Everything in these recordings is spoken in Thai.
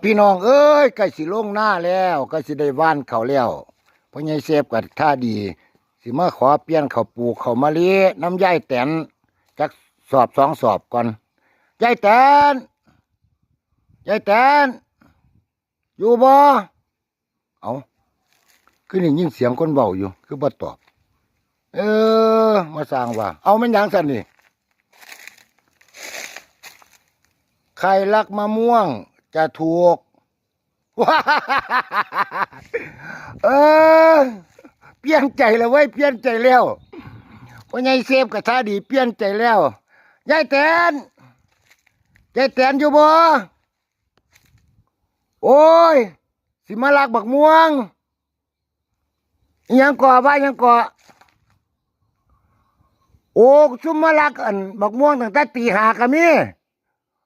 พี่น้องเอ้ยใกล้สิลงหน้าแล้วใกล้สิได้ว่านเขาแล้วพ่อใหญ่เสพกับท่าดีสิมาขอเปลี่ยนเขาวปลูกเขาวมะลิน้ำยายแตนจักสอบสองสอบก่อนยายแตนยายแตนอยู่บ่เอาคือนี่ยินเสียงคนเบาอยู่คือบ่ตอบมาสร้างว่าเอามันหยังสั่นนี่ใครรักมะม่วงจะถูก เออเปลี่ยนใจแล้วเว้ยเปลี่ยนใจแล้วพ่อใหญ่เสพกับท่าดีเปลี่ยนใจแล้วยายแตนยายแตนอยู่บ่โอ้ยสิมาลักบักม่วงอิหยังก่อว่าอิหยังก่อโอ้ซุมมาลักอันบักม่วงตั้งแต่ตีห้าก็มี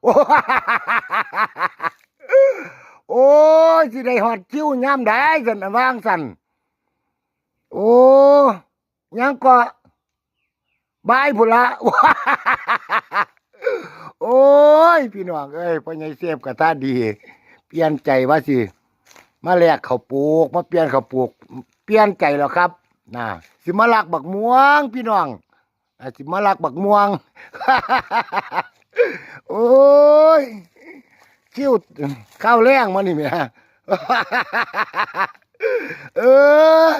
โอ้ โอ้ยสิได้หอดคิ้วยามได้สันน่ะวางสันโอ้ยังก็บายพุ่นละ โอ้ยพี่น้องเอ้ยพ่อใหญ่เสพกับท่าดีเปลี่ยนใจว่าสิมาแลกข้าวปลูกมาเปลี่ยนข้าวปลูกเปลี่ยนใจแล้วครับน่ะสิมาลักบักม่วงพี่น้องสิมาลักบักม่วง โอ้ยคิ้วข้าวแรงมานี่แม่ เออ